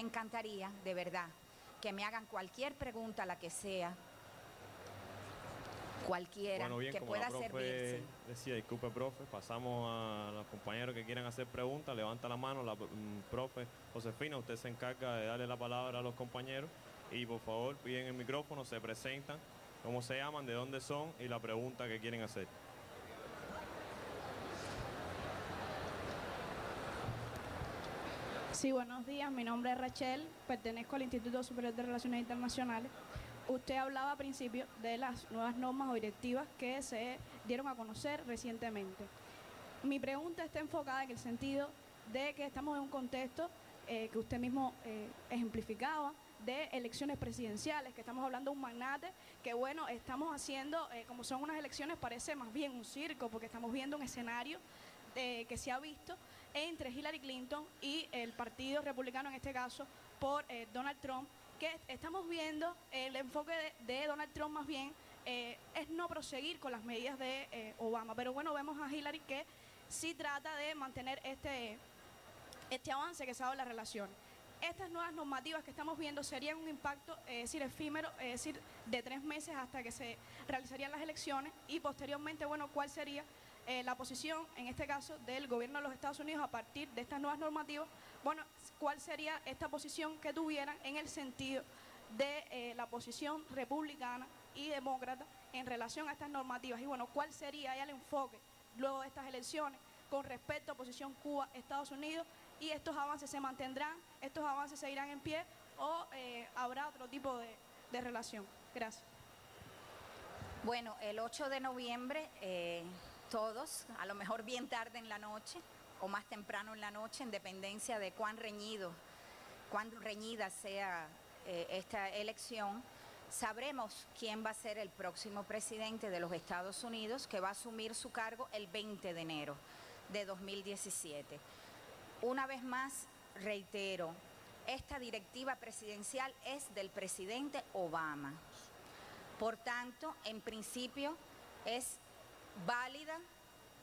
Me encantaría, de verdad, que me hagan cualquier pregunta, la que sea, cualquiera, Bueno, bien, que como pueda la profe servirse. decía, disculpe, profe, pasamos a los compañeros que quieran hacer preguntas. Levanta la mano, profe Josefina, usted se encarga de darle la palabra a los compañeros y por favor piden el micrófono, se presentan, cómo se llaman, de dónde son y la pregunta que quieren hacer. Sí, buenos días. Mi nombre es Rachel, pertenezco al Instituto Superior de Relaciones Internacionales. Usted hablaba al principio de las nuevas normas o directivas que se dieron a conocer recientemente. Mi pregunta está enfocada en el sentido de que estamos en un contexto que usted mismo ejemplificaba, de elecciones presidenciales, que estamos hablando de un magnate, que bueno, estamos haciendo, como son unas elecciones, parece más bien un circo, porque estamos viendo un escenario que se ha visto entre Hillary Clinton y el Partido Republicano, en este caso, por Donald Trump, que estamos viendo el enfoque de Donald Trump más bien es no proseguir con las medidas de Obama. Pero bueno, vemos a Hillary que sí trata de mantener este avance que se ha dado en las relaciones. Estas nuevas normativas que estamos viendo serían un impacto, es decir, efímero, es decir, de 3 meses hasta que se realizarían las elecciones y posteriormente, bueno, ¿cuál sería la posición, en este caso, del gobierno de los Estados Unidos a partir de estas nuevas normativas? Bueno, ¿cuál sería esta posición que tuvieran en el sentido de la posición republicana y demócrata en relación a estas normativas? Y bueno, ¿cuál sería ya el enfoque luego de estas elecciones con respecto a posición Cuba-Estados Unidos? ¿Y estos avances se mantendrán? ¿Estos avances seguirán en pie? ¿O habrá otro tipo de relación? Gracias. Bueno, el 8 de noviembre, todos, a lo mejor bien tarde en la noche o más temprano en la noche, en dependencia de cuán reñida sea esta elección, sabremos quién va a ser el próximo presidente de los Estados Unidos, que va a asumir su cargo el 20 de enero de 2017. Una vez más, reitero, esta directiva presidencial es del presidente Obama. Por tanto, en principio es válida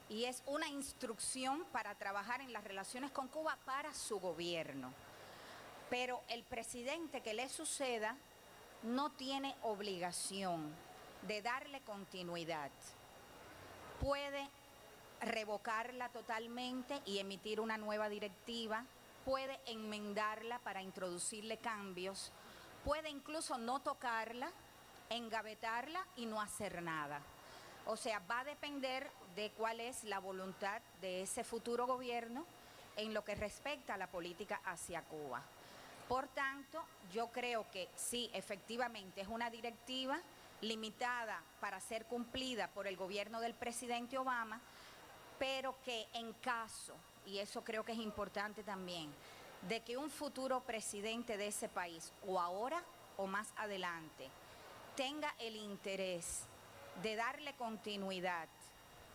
y es una instrucción para trabajar en las relaciones con Cuba para su gobierno. Pero el presidente que le suceda no tiene obligación de darle continuidad. Puede revocarla totalmente y emitir una nueva directiva, puede enmendarla para introducirle cambios, puede incluso no tocarla, engavetarla y no hacer nada. O sea, va a depender de cuál es la voluntad de ese futuro gobierno en lo que respecta a la política hacia Cuba. Por tanto, yo creo que sí, efectivamente es una directiva limitada para ser cumplida por el gobierno del presidente Obama, pero que en caso, y eso creo que es importante también, de que un futuro presidente de ese país, o ahora o más adelante, tenga el interés de darle continuidad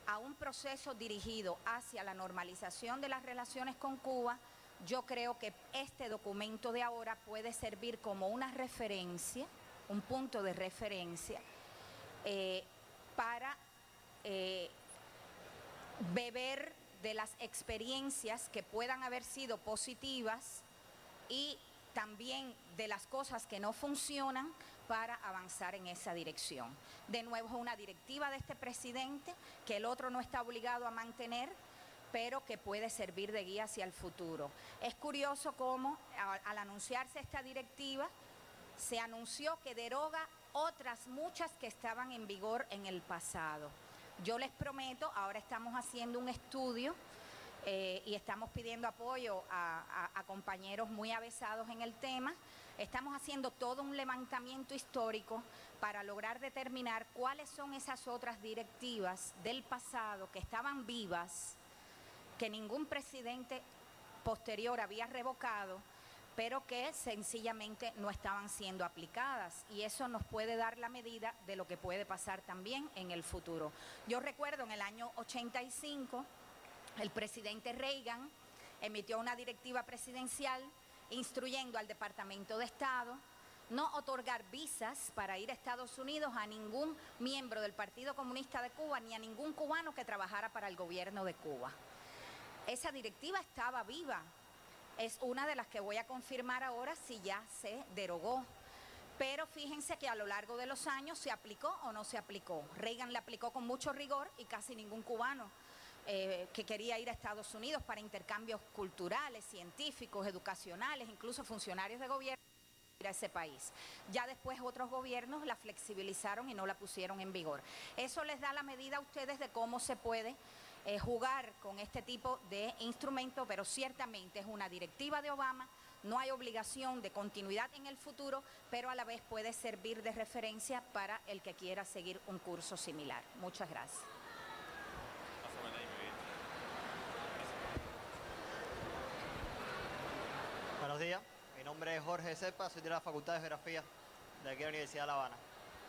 a un proceso dirigido hacia la normalización de las relaciones con Cuba, yo creo que este documento de ahora puede servir como una referencia, un punto de referencia para beber de las experiencias que puedan haber sido positivas y también de las cosas que no funcionan para avanzar en esa dirección. De nuevo, es una directiva de este presidente que el otro no está obligado a mantener, pero que puede servir de guía hacia el futuro. Es curioso cómo al anunciarse esta directiva, se anunció que deroga otras muchas que estaban en vigor en el pasado. Yo les prometo, ahora estamos haciendo un estudio y estamos pidiendo apoyo a compañeros muy avesados en el tema. Estamos haciendo todo un levantamiento histórico para lograr determinar cuáles son esas otras directivas del pasado que estaban vivas, que ningún presidente posterior había revocado, pero que sencillamente no estaban siendo aplicadas, y eso nos puede dar la medida de lo que puede pasar también en el futuro. Yo recuerdo en el año 85, el presidente Reagan emitió una directiva presidencial instruyendo al Departamento de Estado no otorgar visas para ir a Estados Unidos a ningún miembro del Partido Comunista de Cuba ni a ningún cubano que trabajara para el gobierno de Cuba. Esa directiva estaba viva. es una de las que voy a confirmar ahora si ya se derogó. Pero fíjense que a lo largo de los años se aplicó o no se aplicó. Reagan la aplicó con mucho rigor y casi ningún cubano que quería ir a Estados Unidos para intercambios culturales, científicos, educacionales, incluso funcionarios de gobierno, ir a ese país. Ya después otros gobiernos la flexibilizaron y no la pusieron en vigor. Eso les da la medida a ustedes de cómo se puede jugar con este tipo de instrumento, pero ciertamente es una directiva de Obama. No hay obligación de continuidad en el futuro, pero a la vez puede servir de referencia para el que quiera seguir un curso similar. Muchas gracias. Buenos días, mi nombre es Jorge Cepa, soy de la Facultad de Geografía de aquí de la Universidad de La Habana.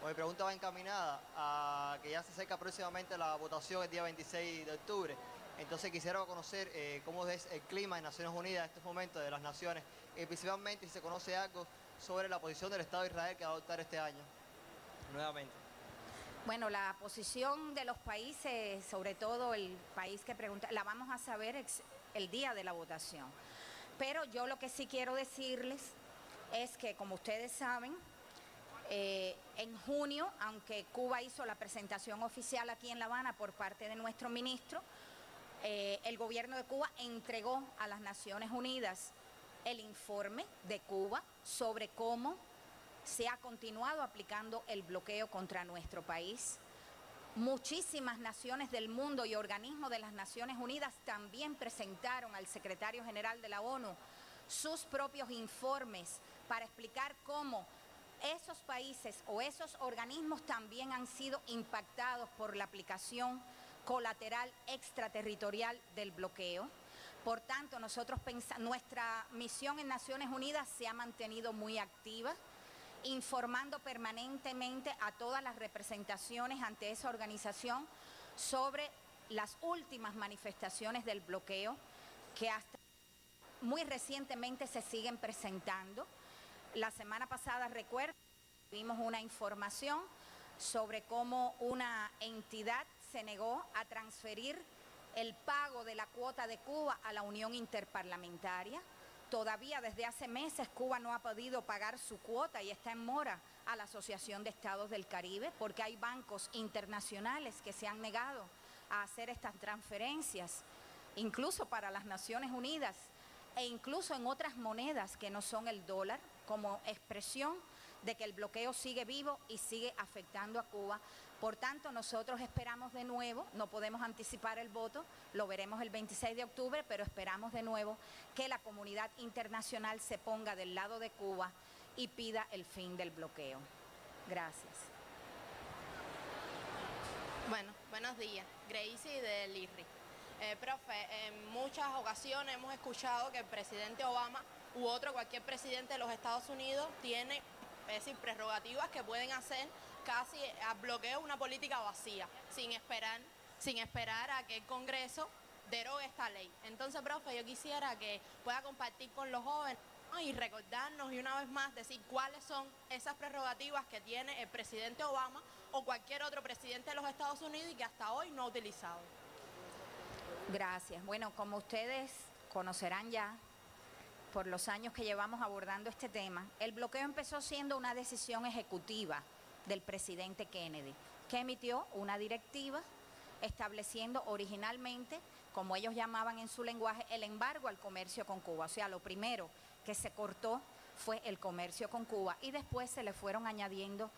Mi pregunta va encaminada a que ya se acerca próximamente la votación el día 26 de octubre. Entonces quisiera conocer cómo es el clima en Naciones Unidas en estos momentos de las naciones, y principalmente si se conoce algo sobre la posición del Estado de Israel que va a adoptar este año, nuevamente. Bueno, la posición de los países, sobre todo el país que pregunta, la vamos a saber el día de la votación. Pero yo lo que sí quiero decirles es que, como ustedes saben, en junio, aunque Cuba hizo la presentación oficial aquí en La Habana por parte de nuestro ministro, el gobierno de Cuba entregó a las Naciones Unidas el informe de Cuba sobre cómo se ha continuado aplicando el bloqueo contra nuestro país. Muchísimas naciones del mundo y organismos de las Naciones Unidas también presentaron al secretario general de la ONU sus propios informes para explicar cómo esos países o esos organismos también han sido impactados por la aplicación colateral extraterritorial del bloqueo. Por tanto, nuestra misión en Naciones Unidas se ha mantenido muy activa, informando permanentemente a todas las representaciones ante esa organización sobre las últimas manifestaciones del bloqueo que hasta muy recientemente se siguen presentando. La semana pasada, recuerdo, tuvimos una información sobre cómo una entidad se negó a transferir el pago de la cuota de Cuba a la Unión Interparlamentaria. Todavía desde hace meses Cuba no ha podido pagar su cuota y está en mora a la Asociación de Estados del Caribe porque hay bancos internacionales que se han negado a hacer estas transferencias, incluso para las Naciones Unidas e incluso en otras monedas que no son el dólar, como expresión de que el bloqueo sigue vivo y sigue afectando a Cuba. Por tanto, nosotros esperamos de nuevo, no podemos anticipar el voto, lo veremos el 26 de octubre, pero esperamos de nuevo que la comunidad internacional se ponga del lado de Cuba y pida el fin del bloqueo. Gracias. Bueno, buenos días. Gracie del IRRI. Profe, en muchas ocasiones hemos escuchado que el presidente Obama u cualquier presidente de los Estados Unidos tiene, es decir, prerrogativas que pueden hacer casi al bloqueo una política vacía, sin esperar a que el Congreso derogue esta ley. Entonces, profe, yo quisiera que pueda compartir con los jóvenes, ¿no?, y recordarnos y una vez más decir cuáles son esas prerrogativas que tiene el presidente Obama o cualquier otro presidente de los Estados Unidos y que hasta hoy no ha utilizado. Gracias. Bueno, como ustedes conocerán ya, por los años que llevamos abordando este tema, el bloqueo empezó siendo una decisión ejecutiva del presidente Kennedy, que emitió una directiva estableciendo originalmente, como ellos llamaban en su lenguaje, el embargo al comercio con Cuba. O sea, lo primero que se cortó fue el comercio con Cuba y después se le fueron añadiendo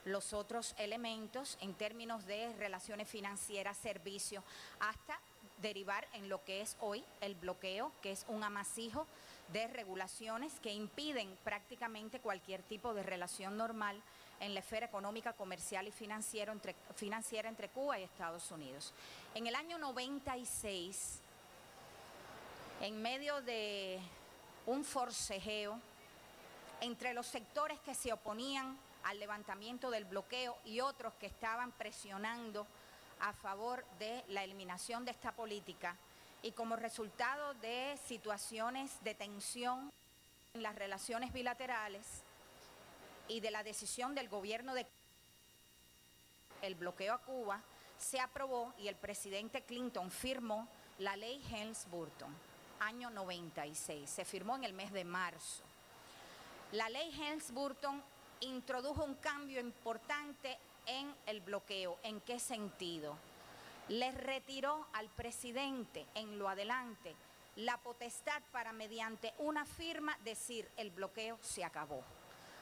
los otros elementos en términos de relaciones financieras, servicios, hasta derivar en lo que es hoy el bloqueo, que es un amasijo de regulaciones que impiden prácticamente cualquier tipo de relación normal en la esfera económica, comercial y financiera entre Cuba y Estados Unidos. En el año 96, en medio de un forcejeo entre los sectores que se oponían al levantamiento del bloqueo y otros que estaban presionando a favor de la eliminación de esta política, y como resultado de situaciones de tensión en las relaciones bilaterales y de la decisión del gobierno de el bloqueo a Cuba, se aprobó y el presidente Clinton firmó la ley Helms-Burton. año 96. Se firmó en el mes de marzo. La ley Helms-Burton introdujo un cambio importante en el bloqueo. ¿En qué sentido? Le retiró al presidente en lo adelante la potestad para, mediante una firma, decir el bloqueo se acabó.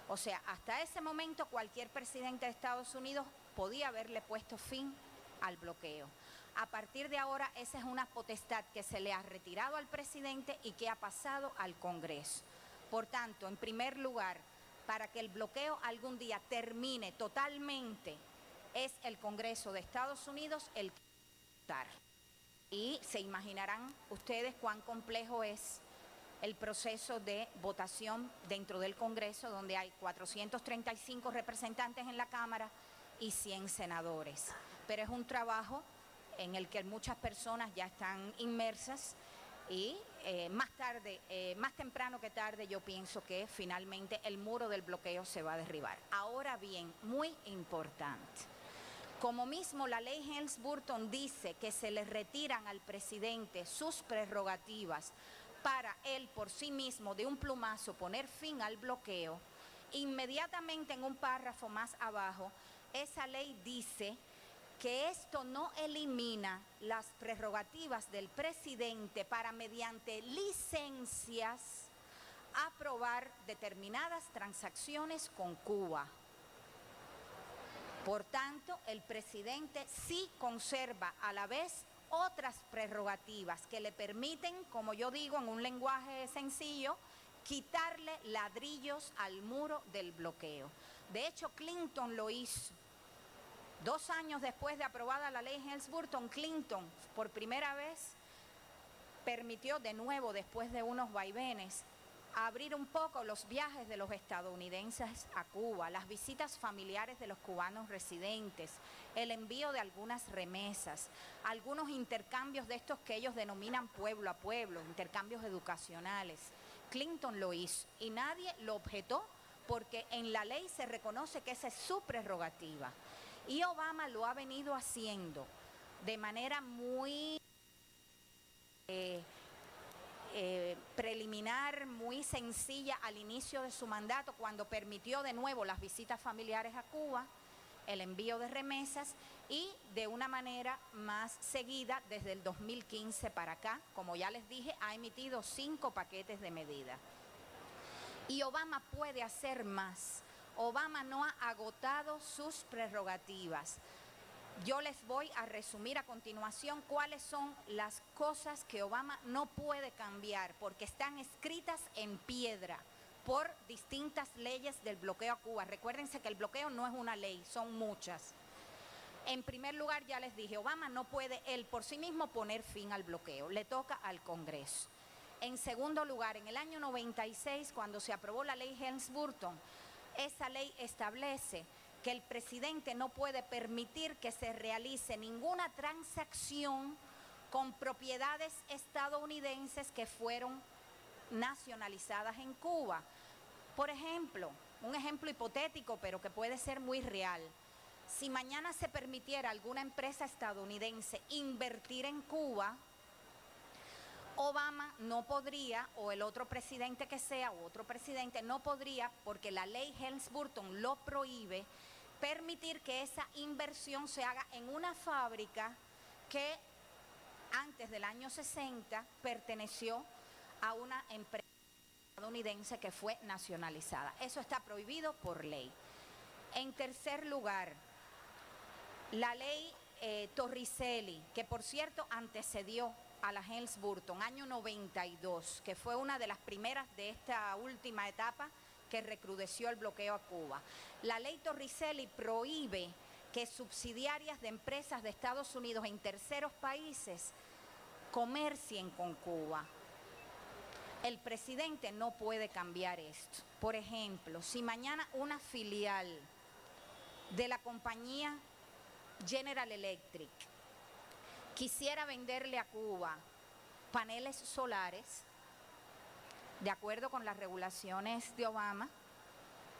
O sea, hasta ese momento cualquier presidente de Estados Unidos podía haberle puesto fin al bloqueo. A partir de ahora, esa es una potestad que se le ha retirado al presidente y que ha pasado al Congreso. Por tanto, en primer lugar, para que el bloqueo algún día termine totalmente, es el Congreso de Estados Unidos el que va a votar. Y se imaginarán ustedes cuán complejo es el proceso de votación dentro del Congreso, donde hay 435 representantes en la Cámara y 100 senadores. Pero es un trabajo en el que muchas personas ya están inmersas y más temprano que tarde, yo pienso que finalmente el muro del bloqueo se va a derribar. Ahora bien, muy importante, como mismo la ley Helms-Burton dice que se le retiran al presidente sus prerrogativas para él por sí mismo de un plumazo poner fin al bloqueo, inmediatamente en un párrafo más abajo, esa ley dice que esto no elimina las prerrogativas del presidente para, mediante licencias, aprobar determinadas transacciones con Cuba. Por tanto, el presidente sí conserva a la vez otras prerrogativas que le permiten, como yo digo en un lenguaje sencillo, quitarle ladrillos al muro del bloqueo. De hecho, Clinton lo hizo. 2 años después de aprobada la ley Helms-Burton, Clinton por primera vez permitió de nuevo, después de unos vaivenes, abrir un poco los viajes de los estadounidenses a Cuba, las visitas familiares de los cubanos residentes, el envío de algunas remesas, algunos intercambios de estos que ellos denominan pueblo a pueblo, intercambios educacionales. Clinton lo hizo y nadie lo objetó porque en la ley se reconoce que esa es su prerrogativa. Y Obama lo ha venido haciendo de manera muy preliminar, muy sencilla al inicio de su mandato, cuando permitió de nuevo las visitas familiares a Cuba, el envío de remesas, y de una manera más seguida desde el 2015 para acá, como ya les dije, ha emitido 5 paquetes de medidas. Y Obama puede hacer más. Obama no ha agotado sus prerrogativas. Yo les voy a resumir a continuación cuáles son las cosas que Obama no puede cambiar porque están escritas en piedra por distintas leyes del bloqueo a Cuba. Recuérdense que el bloqueo no es una ley, son muchas. En primer lugar, ya les dije, Obama no puede él por sí mismo poner fin al bloqueo, le toca al Congreso. En segundo lugar, en el año 96, cuando se aprobó la ley Helms-Burton, esa ley establece que el presidente no puede permitir que se realice ninguna transacción con propiedades estadounidenses que fueron nacionalizadas en Cuba. Por ejemplo, un ejemplo hipotético, pero que puede ser muy real. Si mañana se permitiera a alguna empresa estadounidense invertir en Cuba, Obama no podría, o el otro presidente que sea, o otro presidente no podría, porque la ley Helms-Burton lo prohíbe, permitir que esa inversión se haga en una fábrica que antes del año 60 perteneció a una empresa estadounidense que fue nacionalizada. Eso está prohibido por ley. En tercer lugar, la ley Torricelli, que por cierto antecedió a la Helms-Burton, año 92, que fue una de las primeras de esta última etapa que recrudeció el bloqueo a Cuba. La ley Torricelli prohíbe que subsidiarias de empresas de Estados Unidos en terceros países comercien con Cuba. El presidente no puede cambiar esto. Por ejemplo, si mañana una filial de la compañía General Electric quisiera venderle a Cuba paneles solares, de acuerdo con las regulaciones de Obama,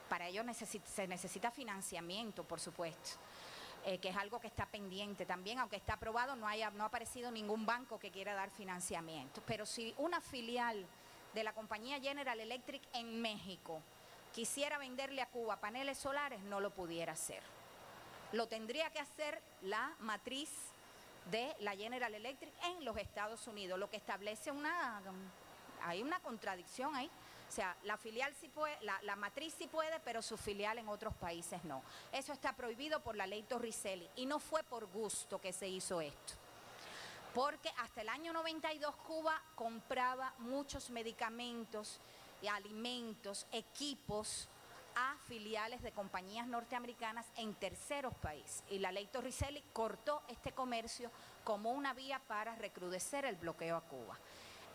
para ello se necesita financiamiento, por supuesto. que es algo que está pendiente también, aunque está aprobado, no ha aparecido ningún banco que quiera dar financiamiento. Pero si una filial de la compañía General Electric en México quisiera venderle a Cuba paneles solares, no lo pudiera hacer. Lo tendría que hacer la matriz de la General Electric en los Estados Unidos, lo que establece hay una contradicción ahí. O sea, la filial sí puede, la matriz sí puede, pero su filial en otros países no. Eso está prohibido por la ley Torricelli y no fue por gusto que se hizo esto. Porque hasta el año 92 Cuba compraba muchos medicamentos, alimentos, equipos a filiales de compañías norteamericanas en terceros países. Y la ley Torricelli cortó este comercio como una vía para recrudecer el bloqueo a Cuba.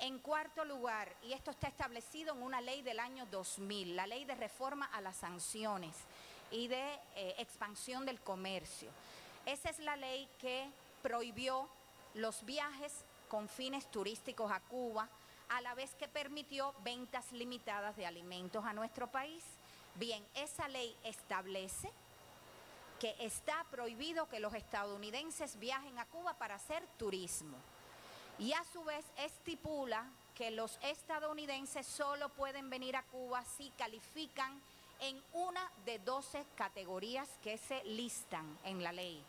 En cuarto lugar, y esto está establecido en una ley del año 2000, la ley de reforma a las sanciones y de expansión del comercio. Esa es la ley que prohibió los viajes con fines turísticos a Cuba, a la vez que permitió ventas limitadas de alimentos a nuestro país. Bien, esa ley establece que está prohibido que los estadounidenses viajen a Cuba para hacer turismo. Y a su vez estipula que los estadounidenses solo pueden venir a Cuba si califican en una de 12 categorías que se listan en la ley.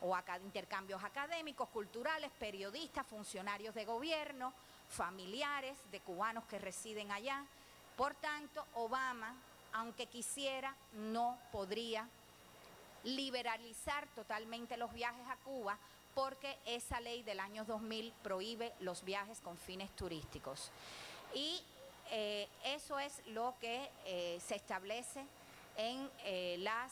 O intercambios académicos, culturales, periodistas, funcionarios de gobierno, familiares de cubanos que residen allá. Por tanto, Obama, aunque quisiera, no podría liberalizar totalmente los viajes a Cuba, porque esa ley del año 2000 prohíbe los viajes con fines turísticos. Y eso es lo que se establece en las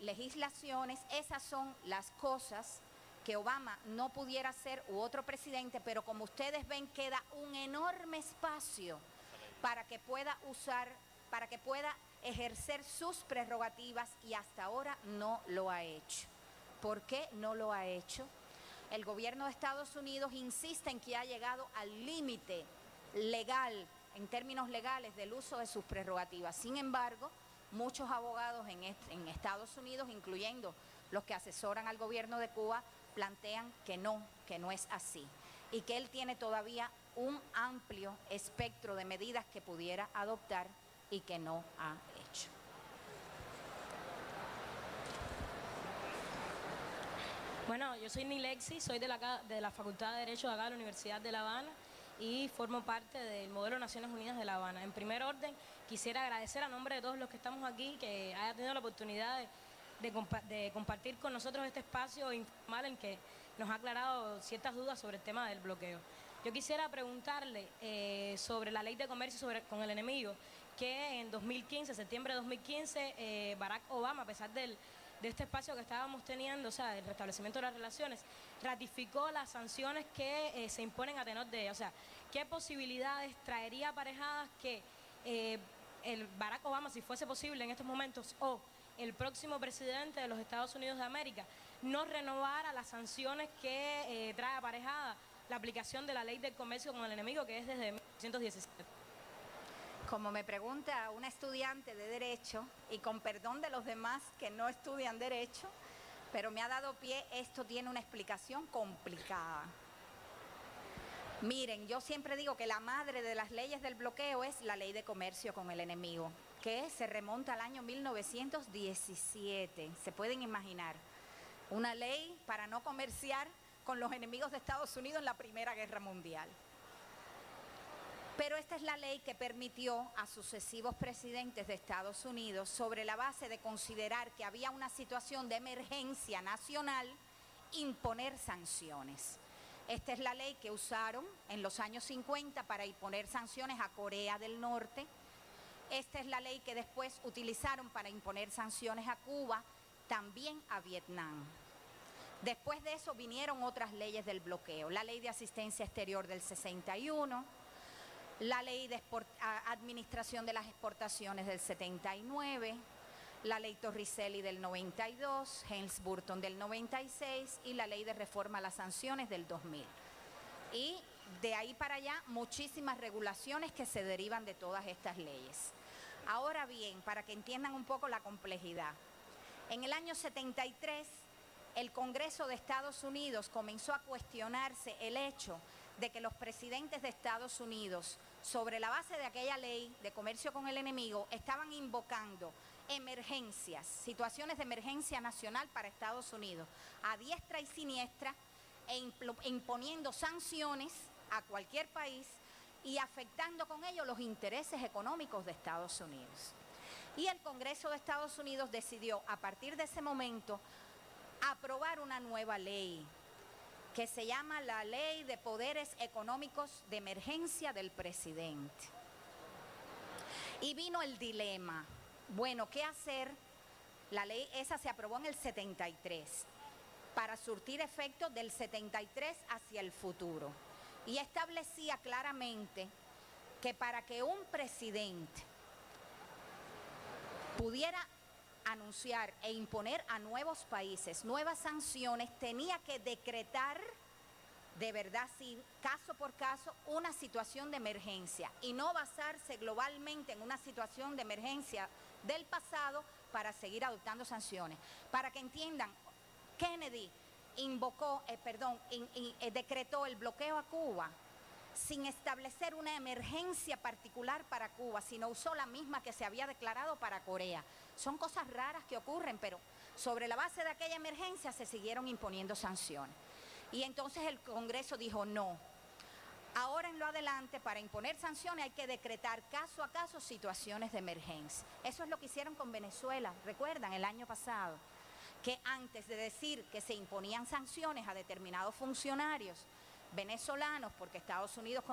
legislaciones. Esas son las cosas que Obama no pudiera hacer u otro presidente, pero como ustedes ven, queda un enorme espacio para que pueda usar, para que pueda ejercer sus prerrogativas, y hasta ahora no lo ha hecho. ¿Por qué no lo ha hecho? El gobierno de Estados Unidos insiste en que ha llegado al límite legal, en términos legales, del uso de sus prerrogativas. Sin embargo, muchos abogados en Estados Unidos, incluyendo los que asesoran al gobierno de Cuba, plantean que no es así, y que él tiene todavía un amplio espectro de medidas que pudiera adoptar y que no ha hecho. Bueno, yo soy Nilexi, soy de la Facultad de Derecho de acá de la Universidad de La Habana y formo parte del Modelo de Naciones Unidas de La Habana. En primer orden, quisiera agradecer a nombre de todos los que estamos aquí que haya tenido la oportunidad de compartir con nosotros este espacio informal en que nos ha aclarado ciertas dudas sobre el tema del bloqueo. Yo quisiera preguntarle sobre la ley de comercio con el enemigo, que en 2015, septiembre de 2015, Barack Obama, a pesar de este espacio que estábamos teniendo, o sea, el restablecimiento de las relaciones, ratificó las sanciones que se imponen a tenor de ella. O sea, ¿qué posibilidades traería aparejadas que el Barack Obama, si fuese posible en estos momentos, o el próximo presidente de los Estados Unidos de América, no renovara las sanciones que trae aparejada la aplicación de la ley del comercio con el enemigo, que es desde 1917? Como me pregunta una estudiante de Derecho, y con perdón de los demás que no estudian Derecho, pero me ha dado pie, esto tiene una explicación complicada. Miren, yo siempre digo que la madre de las leyes del bloqueo es la ley de comercio con el enemigo, que se remonta al año 1917, se pueden imaginar. Una ley para no comerciar con los enemigos de Estados Unidos en la Primera Guerra Mundial. Pero esta es la ley que permitió a sucesivos presidentes de Estados Unidos, sobre la base de considerar que había una situación de emergencia nacional, imponer sanciones. Esta es la ley que usaron en los años 50 para imponer sanciones a Corea del Norte. Esta es la ley que después utilizaron para imponer sanciones a Cuba, también a Vietnam. Después de eso vinieron otras leyes del bloqueo, la ley de asistencia exterior del 61, la ley de administración de las exportaciones del 79, la ley Torricelli del 92, Helms-Burton del 96 y la ley de reforma a las sanciones del 2000. Y de ahí para allá muchísimas regulaciones que se derivan de todas estas leyes. Ahora bien, para que entiendan un poco la complejidad, En el año 73, el Congreso de Estados Unidos comenzó a cuestionarse el hecho de que los presidentes de Estados Unidos, sobre la base de aquella ley de comercio con el enemigo, estaban invocando emergencias, situaciones de emergencia nacional para Estados Unidos, a diestra y siniestra, e imponiendo sanciones a cualquier país y afectando con ello los intereses económicos de Estados Unidos. Y el Congreso de Estados Unidos decidió, a partir de ese momento, aprobar una nueva ley que se llama la Ley de Poderes Económicos de Emergencia del Presidente. Y vino el dilema. Bueno, ¿qué hacer? La ley esa se aprobó en el 73 para surtir efecto del 73 hacia el futuro. Y establecía claramente que para que un presidente pudiera anunciar e imponer a nuevos países nuevas sanciones, tenía que decretar de verdad, sí, caso por caso, una situación de emergencia y no basarse globalmente en una situación de emergencia del pasado para seguir adoptando sanciones. Para que entiendan, Kennedy decretó el bloqueo a Cuba sin establecer una emergencia particular para Cuba, sino usó la misma que se había declarado para Corea. Son cosas raras que ocurren, pero sobre la base de aquella emergencia se siguieron imponiendo sanciones. Y entonces el Congreso dijo no. Ahora en lo adelante, para imponer sanciones hay que decretar caso a caso situaciones de emergencia. Eso es lo que hicieron con Venezuela, recuerdan, el año pasado, que antes de decir que se imponían sanciones a determinados funcionarios venezolanos, porque Estados Unidos,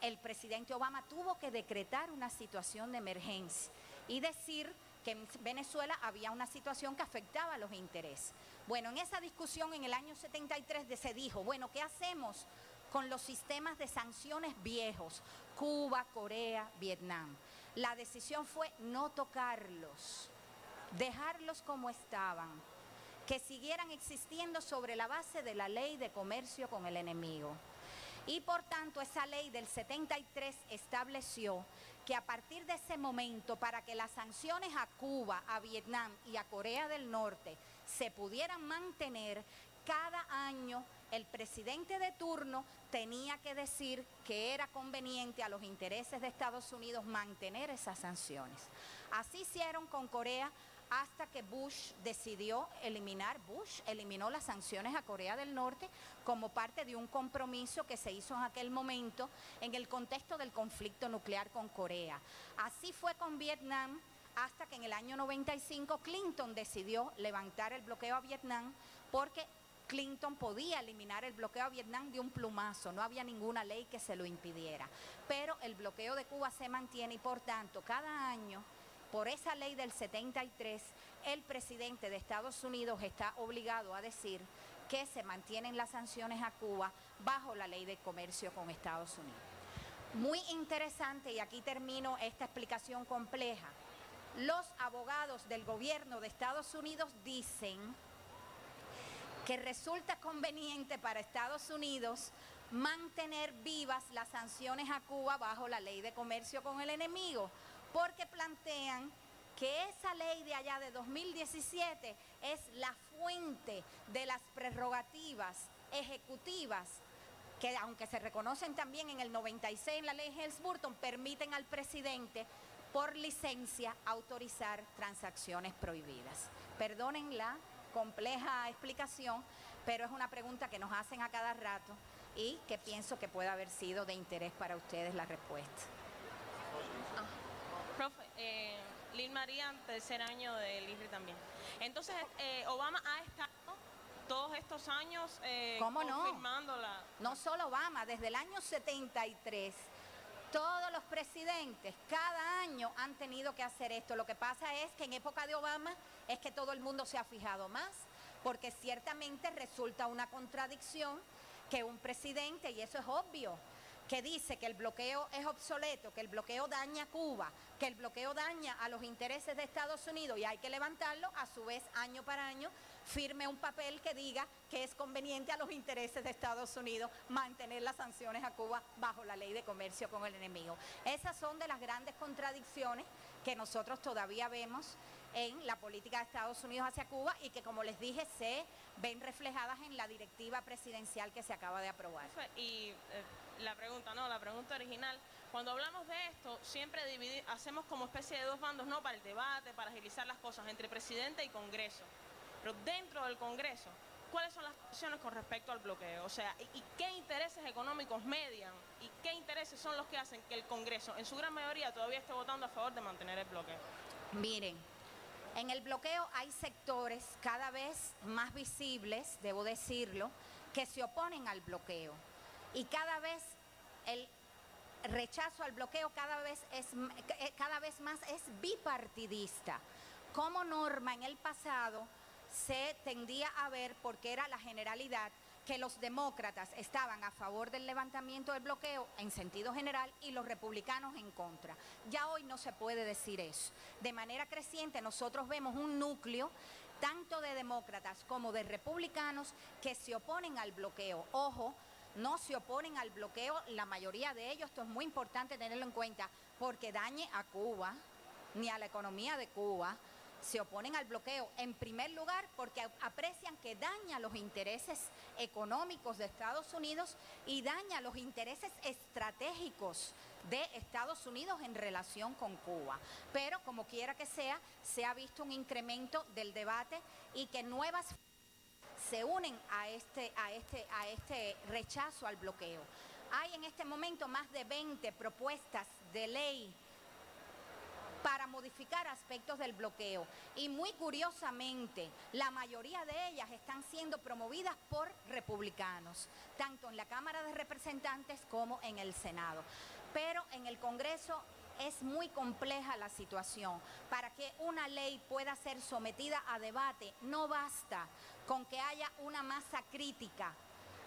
el presidente Obama tuvo que decretar una situación de emergencia y decir que en Venezuela había una situación que afectaba los intereses. Bueno, en esa discusión en el año 73 se dijo, bueno, ¿qué hacemos con los sistemas de sanciones viejos? Cuba, Corea, Vietnam. La decisión fue no tocarlos, dejarlos como estaban, que siguieran existiendo sobre la base de la ley de comercio con el enemigo. Y por tanto, esa ley del 73 estableció que a partir de ese momento, para que las sanciones a Cuba, a Vietnam y a Corea del Norte se pudieran mantener, cada año el presidente de turno tenía que decir que era conveniente a los intereses de Estados Unidos mantener esas sanciones. Así hicieron con Corea hasta que Bush eliminó las sanciones a Corea del Norte como parte de un compromiso que se hizo en aquel momento en el contexto del conflicto nuclear con Corea. Así fue con Vietnam hasta que en el año 95 Clinton decidió levantar el bloqueo a Vietnam porque Clinton podía eliminar el bloqueo a Vietnam de un plumazo, no había ninguna ley que se lo impidiera. Pero el bloqueo de Cuba se mantiene y por tanto cada año, por esa ley del 73, el presidente de Estados Unidos está obligado a decir que se mantienen las sanciones a Cuba bajo la ley de comercio con Estados Unidos. Muy interesante, y aquí termino esta explicación compleja. Los abogados del gobierno de Estados Unidos dicen que resulta conveniente para Estados Unidos mantener vivas las sanciones a Cuba bajo la ley de comercio con el enemigo, porque plantean que esa ley de allá de 2017 es la fuente de las prerrogativas ejecutivas que, aunque se reconocen también en el 96 en la ley Helms-Burton, permiten al presidente por licencia autorizar transacciones prohibidas. Perdonen la compleja explicación, pero es una pregunta que nos hacen a cada rato y que pienso que puede haber sido de interés para ustedes la respuesta. Profe, Lil María, tercer año del IRRI también. Entonces, Obama ha estado todos estos años ¿Cómo no? confirmándola. No solo Obama, desde el año 73, todos los presidentes cada año han tenido que hacer esto. Lo que pasa es que en época de Obama es que todo el mundo se ha fijado más, porque ciertamente resulta una contradicción que un presidente, y eso es obvio, que dice que el bloqueo es obsoleto, que el bloqueo daña a Cuba, que el bloqueo daña a los intereses de Estados Unidos y hay que levantarlo, a su vez año para año firme un papel que diga que es conveniente a los intereses de Estados Unidos mantener las sanciones a Cuba bajo la ley de comercio con el enemigo. Esas son de las grandes contradicciones que nosotros todavía vemos en la política de Estados Unidos hacia Cuba y que, como les dije, se ven reflejadas en la directiva presidencial que se acaba de aprobar. Y la pregunta original, cuando hablamos de esto, siempre hacemos como especie de dos bandos, ¿no? Para el debate, para agilizar las cosas entre presidente y Congreso. Pero dentro del Congreso, ¿cuáles son las posiciones con respecto al bloqueo? O sea, ¿y qué intereses económicos median? ¿Y qué intereses son los que hacen que el Congreso, en su gran mayoría, todavía esté votando a favor de mantener el bloqueo? Miren, en el bloqueo hay sectores cada vez más visibles, debo decirlo, que se oponen al bloqueo. Y cada vez el rechazo al bloqueo cada vez más es bipartidista. Como norma en el pasado se tendía a ver, porque era la generalidad, que los demócratas estaban a favor del levantamiento del bloqueo en sentido general y los republicanos en contra. Ya hoy no se puede decir eso. De manera creciente nosotros vemos un núcleo tanto de demócratas como de republicanos que se oponen al bloqueo. Ojo, no se oponen al bloqueo la mayoría de ellos, esto es muy importante tenerlo en cuenta, porque dañe a Cuba ni a la economía de Cuba. Se oponen al bloqueo, en primer lugar, porque aprecian que daña los intereses económicos de Estados Unidos y daña los intereses estratégicos de Estados Unidos en relación con Cuba. Pero, como quiera que sea, se ha visto un incremento del debate y que nuevas se unen a este rechazo al bloqueo. Hay en este momento más de 20 propuestas de ley para modificar aspectos del bloqueo y muy curiosamente la mayoría de ellas están siendo promovidas por republicanos, tanto en la Cámara de Representantes como en el Senado. Pero en el Congreso es muy compleja la situación. Para que una ley pueda ser sometida a debate, no basta con que haya una masa crítica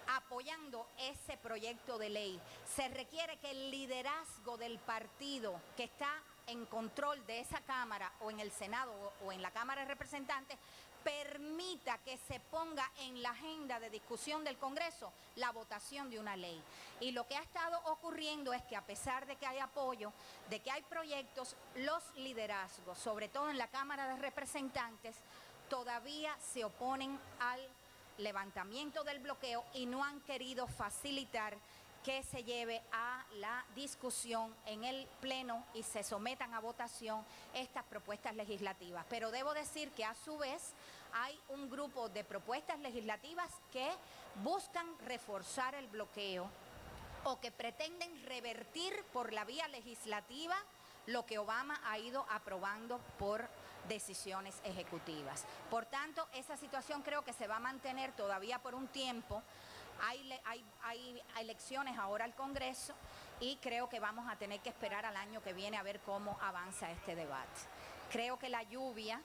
apoyando ese proyecto de ley. Se requiere que el liderazgo del partido que está en control de esa Cámara o en el Senado o en la Cámara de Representantes permita que se ponga en la agenda de discusión del Congreso la votación de una ley. Y lo que ha estado ocurriendo es que a pesar de que hay apoyo, de que hay proyectos, los liderazgos, sobre todo en la Cámara de Representantes, todavía se oponen al levantamiento del bloqueo y no han querido facilitar que se lleve a la discusión en el Pleno y se sometan a votación estas propuestas legislativas. Pero debo decir que a su vez hay un grupo de propuestas legislativas que buscan reforzar el bloqueo o que pretenden revertir por la vía legislativa lo que Obama ha ido aprobando por decisiones ejecutivas. Por tanto, esa situación creo que se va a mantener todavía por un tiempo. Hay elecciones ahora al Congreso y creo que vamos a tener que esperar al año que viene a ver cómo avanza este debate. Creo que la lluvia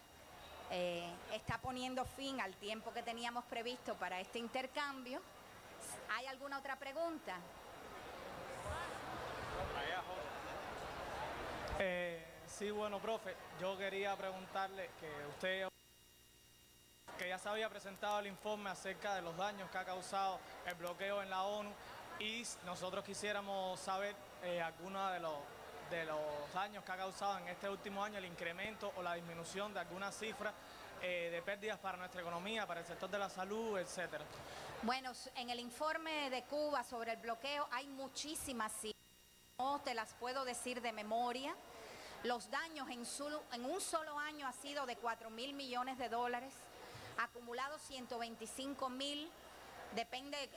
está poniendo fin al tiempo que teníamos previsto para este intercambio. ¿Hay alguna otra pregunta? Sí, bueno, profe, yo quería preguntarle que usted, que ya se había presentado el informe acerca de los daños que ha causado el bloqueo en la ONU y nosotros quisiéramos saber algunos de los daños que ha causado en este último año, el incremento o la disminución de algunas cifras de pérdidas para nuestra economía, para el sector de la salud, etcétera. Bueno, en el informe de Cuba sobre el bloqueo hay muchísimas cifras, no te las puedo decir de memoria. Los daños en un solo año ha sido de 4.000 millones de dólares, acumulados 125.000, depende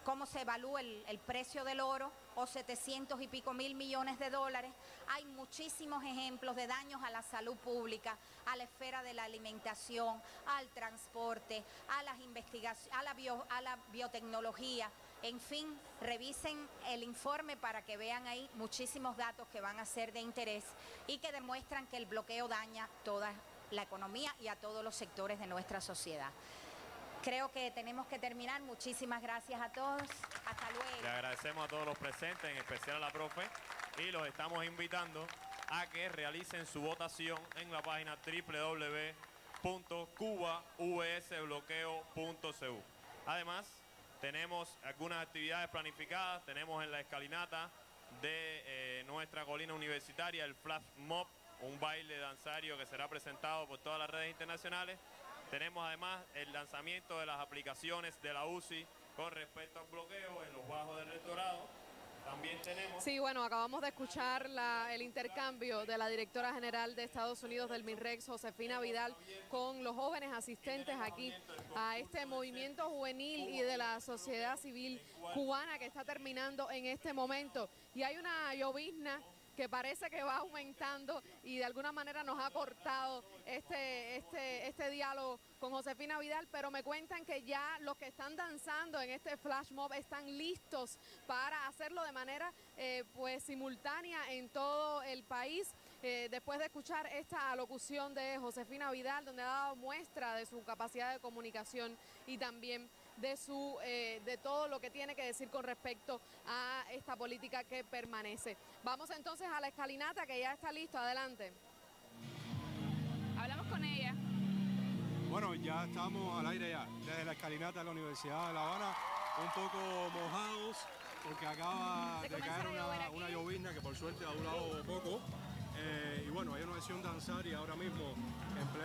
cómo se evalúa el precio del oro, o 700 y pico mil millones de dólares. Hay muchísimos ejemplos de daños a la salud pública, a la esfera de la alimentación, al transporte, a las investigaciones, a la biotecnología. En fin, revisen el informe para que vean ahí muchísimos datos que van a ser de interés y que demuestran que el bloqueo daña toda la economía y a todos los sectores de nuestra sociedad. Creo que tenemos que terminar. Muchísimas gracias a todos. Hasta luego. Le agradecemos a todos los presentes, en especial a la profe, y los estamos invitando a que realicen su votación en la página www.cubavsbloqueo.cu. Además, tenemos algunas actividades planificadas. Tenemos en la escalinata de nuestra colina universitaria el flash mob, un baile danzario que será presentado por todas las redes internacionales. Tenemos además el lanzamiento de las aplicaciones de la UCI con respecto al bloqueo en los bajos del rectorado. También tenemos... Sí, bueno, acabamos de escuchar el intercambio de la directora general de Estados Unidos del MINREX, Josefina Vidal, con los jóvenes asistentes aquí a este movimiento juvenil y de la sociedad civil cubana que está terminando en este momento. Y hay una llovizna que parece que va aumentando y de alguna manera nos ha cortado este diálogo con Josefina Vidal, pero me cuentan que ya los que están danzando en este flash mob están listos para hacerlo de manera pues simultánea en todo el país. Después de escuchar esta alocución de Josefina Vidal, donde ha dado muestra de su capacidad de comunicación y también de todo lo que tiene que decir con respecto a esta política que permanece. Vamos entonces a la escalinata, que ya está listo. Adelante. Hablamos con ella. Bueno, ya estamos al aire ya, desde la escalinata de la Universidad de La Habana, un poco mojados porque acaba de caer una llovizna que por suerte ha durado poco. Y bueno, hay una sesión danzaria ahora mismo en pleno